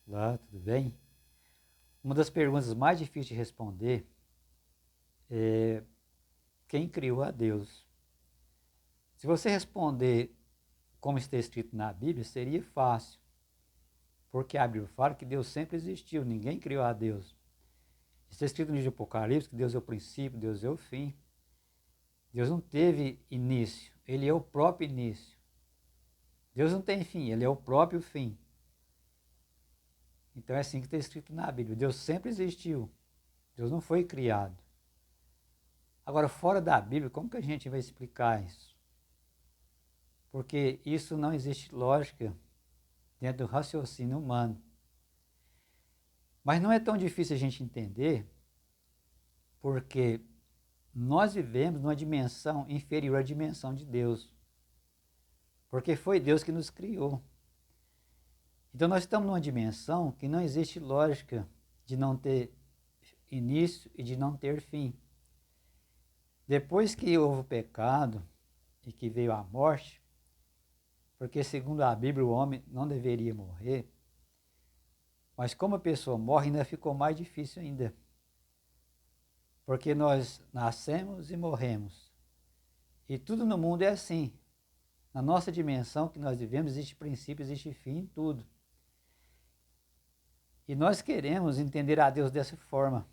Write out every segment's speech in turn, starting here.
Olá, tudo bem? Uma das perguntas mais difíceis de responder é quem criou a Deus? Se você responder como está escrito na Bíblia, seria fácil, porque a Bíblia fala que Deus sempre existiu, ninguém criou a Deus. Está escrito no livro de Apocalipse que Deus é o princípio, Deus é o fim. Deus não teve início, Ele é o próprio início. Deus não tem fim, Ele é o próprio fim. Então é assim que está escrito na Bíblia. Deus sempre existiu, Deus não foi criado. Agora, fora da Bíblia, como que a gente vai explicar isso? Porque isso não existe lógica dentro do raciocínio humano. Mas não é tão difícil a gente entender, porque nós vivemos numa dimensão inferior à dimensão de Deus. Porque foi Deus que nos criou. Então nós estamos numa dimensão que não existe lógica de não ter início e de não ter fim. Depois que houve o pecado e que veio a morte, porque segundo a Bíblia o homem não deveria morrer, mas como a pessoa morre ainda ficou mais difícil ainda. Porque nós nascemos e morremos. E tudo no mundo é assim. Na nossa dimensão que nós vivemos existe princípio, existe fim em tudo. E nós queremos entender a Deus dessa forma.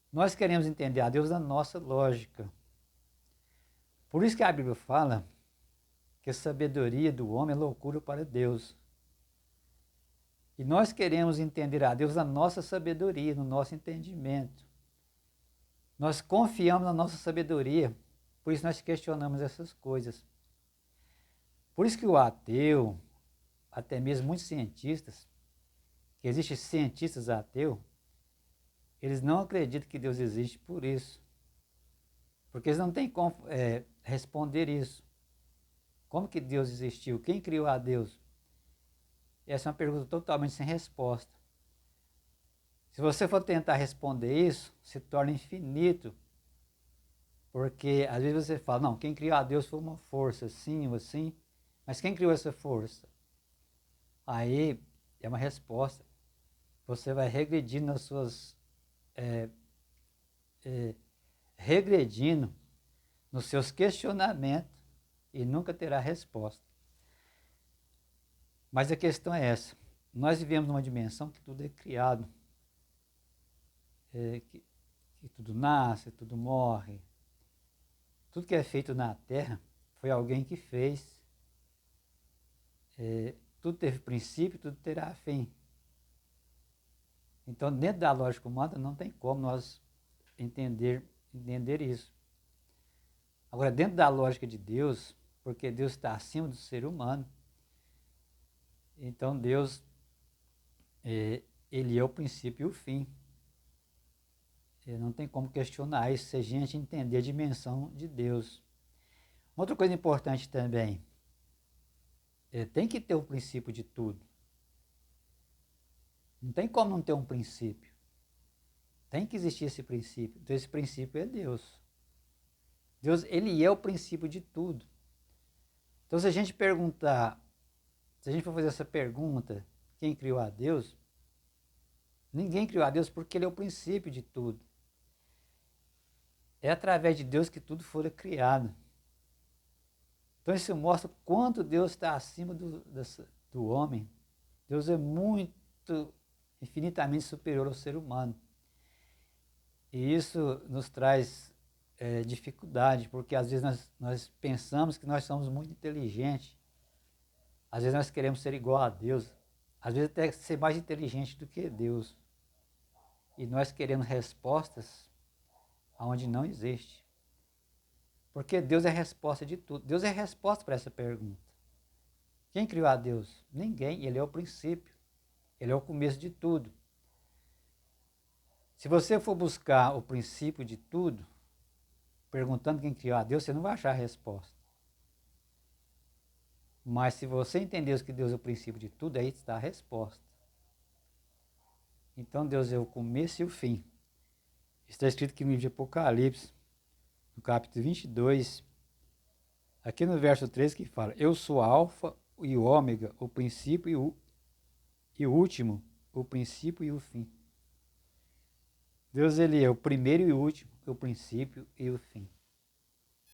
Nós queremos entender a Deus da nossa lógica. Por isso que a Bíblia fala que a sabedoria do homem é loucura para Deus. E nós queremos entender a Deus da nossa sabedoria, no nosso entendimento. Nós confiamos na nossa sabedoria, por isso nós questionamos essas coisas. Por isso que o ateu, até mesmo muitos cientistas, que existem cientistas ateus, eles não acreditam que Deus existe por isso. Porque eles não têm como responder isso. Como que Deus existiu? Quem criou a Deus? Essa é uma pergunta totalmente sem resposta. Se você for tentar responder isso, se torna infinito. Porque às vezes você fala, não, quem criou a Deus foi uma força, assim ou assim. Mas quem criou essa força? Aí é uma resposta. Você vai regredindo nas suas. Regredindo nos seus questionamentos e nunca terá resposta. Mas a questão é essa. Nós vivemos numa dimensão que tudo é criado. Que tudo nasce, tudo morre. Tudo que é feito na Terra foi alguém que fez. Tudo teve princípio, tudo terá fim. Então, dentro da lógica humana, não tem como nós entender isso. Agora, dentro da lógica de Deus, porque Deus está acima do ser humano, então Deus, ele é o princípio e o fim. Não tem como questionar isso se a gente entender a dimensão de Deus. Outra coisa importante também, tem que ter o princípio de tudo. Não tem como não ter um princípio. Tem que existir esse princípio. Então esse princípio é Deus. Deus, ele é o princípio de tudo. Então se a gente perguntar, se a gente for fazer essa pergunta, quem criou a Deus? Ninguém criou a Deus porque ele é o princípio de tudo. É através de Deus que tudo foi criado. Então isso mostra quanto Deus está acima do homem. Deus é muito, infinitamente superior ao ser humano. E isso nos traz dificuldade, porque às vezes nós pensamos que nós somos muito inteligentes. Às vezes nós queremos ser igual a Deus. Às vezes até ser mais inteligente do que Deus. E nós queremos respostas onde não existe. Porque Deus é a resposta de tudo. Deus é a resposta para essa pergunta. Quem criou a Deus? Ninguém. Ele é o princípio. Ele é o começo de tudo. Se você for buscar o princípio de tudo, perguntando quem criou a Deus, você não vai achar a resposta. Mas se você entender que Deus é o princípio de tudo, aí está a resposta. Então Deus é o começo e o fim. Está escrito aqui no livro de Apocalipse, no capítulo 22, aqui no verso 13 que fala, eu sou a alfa e o ômega, o princípio e o último, o princípio e o fim. Deus, ele é o primeiro e o último, o princípio e o fim.